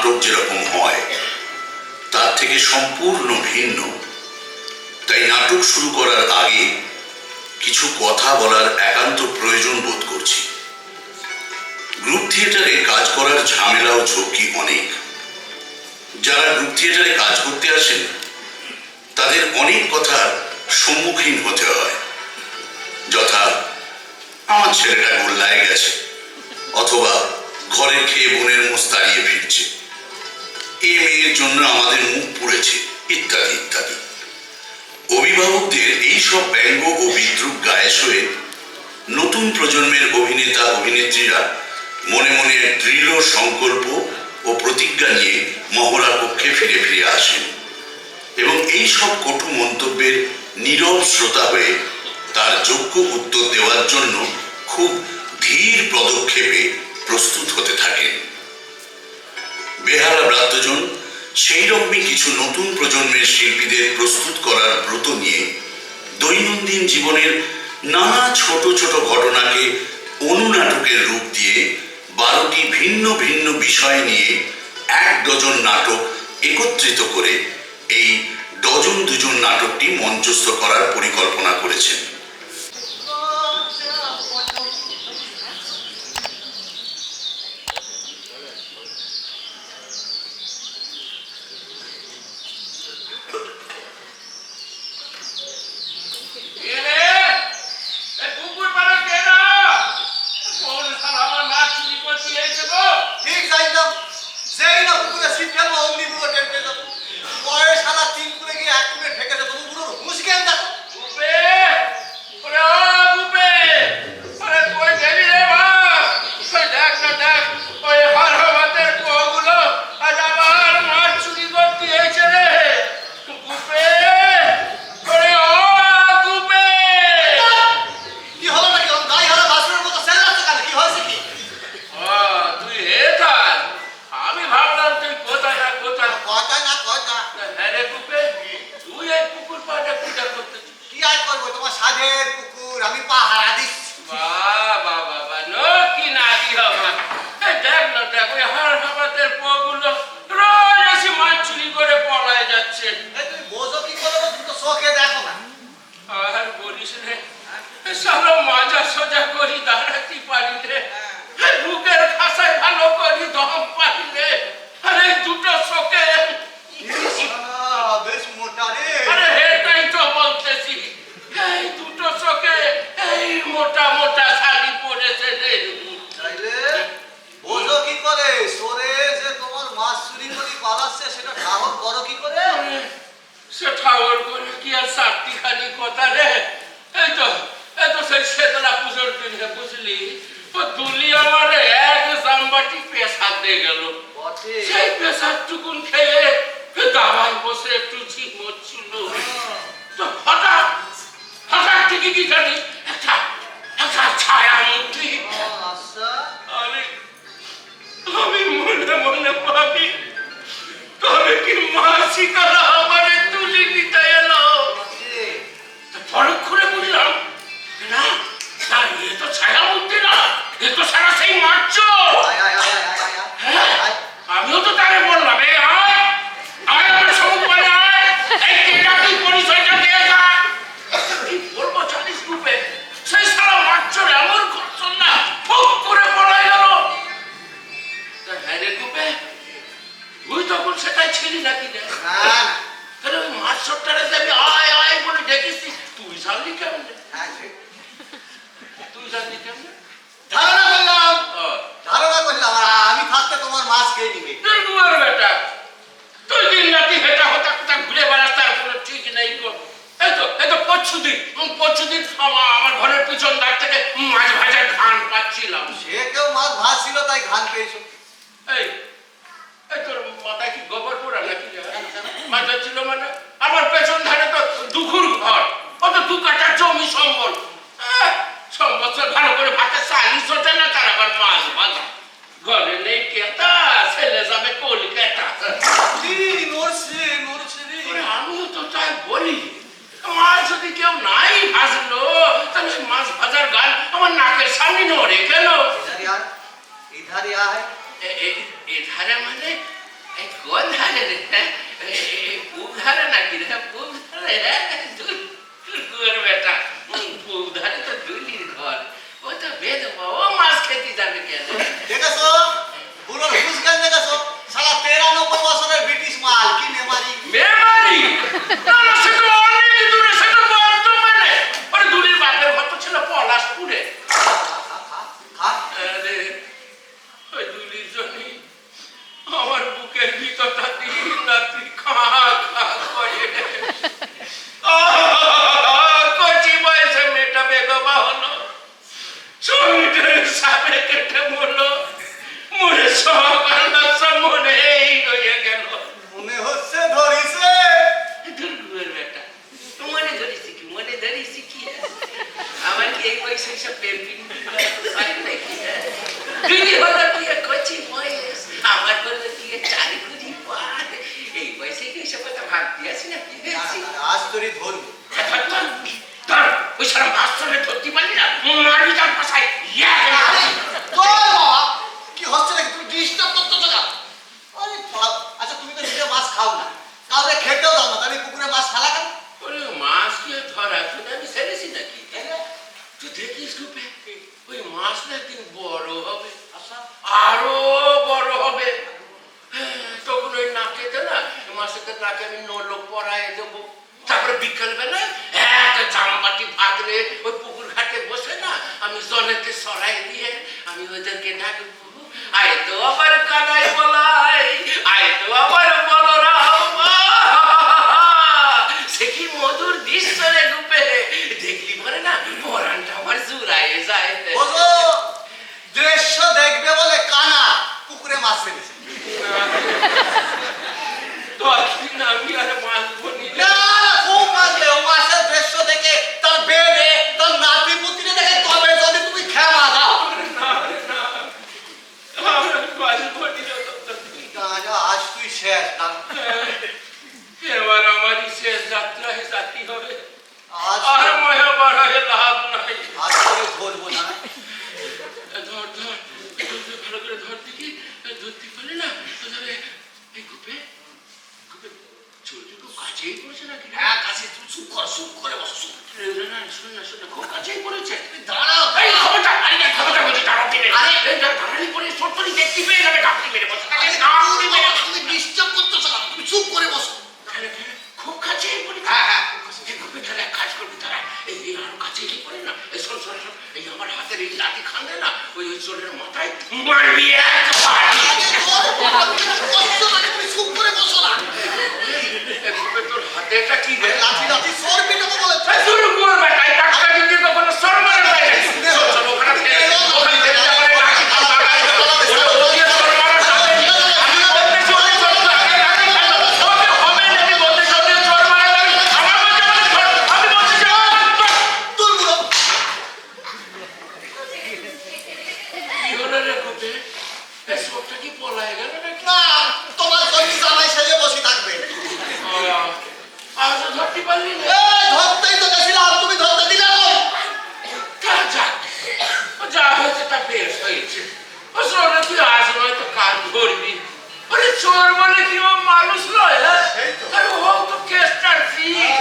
নাটক যেরকম হয় তার থেকে সম্পূর্ণ ভিন্ন। তাই নাটক শুরু করার আগে কিছু কথা বলার একান্ত প্রয়োজন বোধ করছি। গ্রুপ থিয়েটারে কাজ করার ঝামেলা ও ঝক্কি অনেক। যারা গ্রুপ থিয়েটারে কাজ করতে আসেন তাদের অনেক কথার সম্মুখীন হতে হয়, যথা আমার ছেলেটা গোল্লায় গেছে, অথবা ঘরে খেয়ে বোনের মোষ তাড়িয়ে ফিরছে, এ মেয়ের জন্য আমাদের মুখ পুড়েছে, ইত্যাদি ইত্যাদি। অভিভাবকদের এইসব ব্যঙ্গ ও বিদ্রুপ গায়ে শোয়ে নতুন প্রজন্মের অভিনেতা অভিনেত্রীরা মনে মনে দৃঢ় সংকল্প ও প্রতিজ্ঞা নিয়ে মহড়া কক্ষে ফিরে ফিরে আসেন এবং এই সব কটু মন্তব্যের নীরব শ্রোতা হয়ে তার যোগ্য উত্তর দেওয়ার জন্য খুব ধীর পদক্ষেপে প্রস্তুত হতে থাকেন। বেহারা ব্রাত্যজন সেই রকমই কিছু নতুন প্রজন্মের শিল্পীদের প্রস্তুত করার ব্রত নিয়ে দৈনন্দিন জীবনের নানা ছোট ছোট ঘটনাকে অনুনাটকের রূপ দিয়ে 12টি ভিন্ন ভিন্ন বিষয় নিয়ে 1 ডজন নাটক একত্রিত করে এই ডজন দুজন নাটকটি মঞ্চস্থ করার পরিকল্পনা করেছেন। এই কোন ধারে রে? এই পূব ধারে নাকি রে? পূব ধারে? দুর বেটা, পূব ধারে তো দুলির ঘর। ও তো বেদবা, ও মাছ খেতে যাবে কেন? দেখেছো বুড়োর হুঁশ জ্ঞান দেখেছো? শালা 93 বছরের ব্রিটিশ মাল, কি মেমারি। মেমারি? না না, সে তো অনেক দূরে, সে তো বর্ধমানে। ওরে দুলির বাপের ঘর তো ছিল পলাশপুরে। খা। আরে, ওই দুলির জন্যই আমার বুকের ভিতরটা দিন রাত্রি খা খা করে। কচি বয়সে মেয়েটা বেদবা হলো, শরীরের সাপে কেটে মরলো, মরে সব মনেই রয়ে গেল। মনে হচ্ছে ধরিছে। দুর্গুয়ের বেটা, মনে ধরিস কি? মনে ধরিস কি? আমার কি এই বয়সে সব প্রেমিক নাকি? তুই হলো দিয়ে কচি বয়স, আমার হলো দিয়ে 4 কুড়ি পার। এই বয়সে কি সব কথা ভাবতে আসি নাকি? আজ তোরই ধরবো। ওই সারা মাস্টারে ধরতে পারলি না, মারবি তার পাশায়। তোর বাবা কি হচ্ছে নাকি? তুমি ডিস্টার্ব করতেছো কেন? আরে বাবা, আচ্ছা তুমি তো নিজে মাছ খাও না, কাউকে খেতেও দাও না, তাহলে পুকুরে মাছ ফেলা কেন? ওরে মাছকে ধরা শুনে আমি সেরেছি নাকি? তুই দেখিস রূপে ওই মাছ না একদিন বড় হবে, আচ্ছা আরো বড় হবে। তখন ওই নাকেতে না, মাছের নাকে আমি নলক পরায় দেবো। তারপরে বিকাল বেলায় এক জামবাটি ভাত রে ওই পুকুর ঘাটে বসে না আমি জলেতে সরাই দিয়ে আমি ওদেরকে ডাকবো, আয় তো আবার কানাই বলাই, আয় তো আবার বলরাম। সে কি মধুর দৃশ্য রে রূপে, দেখলি পরে না পরানটা আমার জুড়াইয়ে যায়। বোঝো, দৃশ্য দেখবে বলে কানা পুকুরে মাছ ফেলেছে। তো আমি আর মাছ বনি না না, খুব মাছলে ও মাছের দৃশ্য দেখে তার বেডে তার নাতি পুতিরে দেখে তবে যদি তুমি খেলা দাও। গাঁজা আজ তুই শেষ না। এবার আমারই শেষ যাত্রায় জাতি হবে, আজ আর ময়া বাড়ায় লাভ নাই। আজ তোকে ধরবো না। ধর ধর, ভালো করে ধর দেখি, ধরতে পারলে না তো ধরে এই কুপে কুপে ছোট ছোট কাছেই পড়েছে নাকি? হ্যাঁ কাছে তুই চুপ করে বস চুপ। না শোন না খুব কাছেই পড়েছে। দাঁড়াও এই খবরটা, আরে না খবরটা বলছি দাঁড়াতে নেই। আরে এই দাঁড়ালি পরে সত্যি দেখতে পেয়ে যাবে, ডাকতে মেরে বসে থাকে, ডাকতে মেরে তুমি ডিস্টার্ব করতেছো না, তুমি চুপ করে বসো। খুব কাছেই পড়েছে। হ্যাঁ হ্যাঁ এই কুপে তাহলে এক কাজ করবি, তারা এই আরো কাছে কি করে না, এই শোন শোন শোন, এই আমার হাতের এই লাঠি খান্দে না, ওই চোরের মাথায় মারবি একবার। তুমি চুপ করে বসো না। এই কুপে তোর হাতেটা কি রে? লাঠি লাঠি সরবি না বলে শুরু করবে তাই টাকা দিতে কখনো সর মারা যায় না। চল চল ওখানে থেকে যাবে লাঠি খাওয়া লাগে। ওদিকে সর মারা যাবে। আমি বলতেছি ওদিকে সর আগে লাঠি খাও। ওকে হবে না, আমি বলতেছি ওদিকে সর মারা যাবে। আমার বলতে বলে সর, আমি বলতেছি তোর বুড়ো কি হলো রে কুপে? এই সবটা কি পলায় গেল নাকি? না, তোমার জন্য জামাই সেজে বসে থাকবে। আজও ধরতে পারলি না? ধরতেই তো গেছিলাম, তুমি ধরতে দিলে না। তা যাক, যা হয়েছে তা বেশ হয়েছে। ও শোনে তুই আজ নয় তো কাল ধরবি। আরে চোর বলে কি ও মানুষ নয়? আরে ও তো কেসটার ফিস।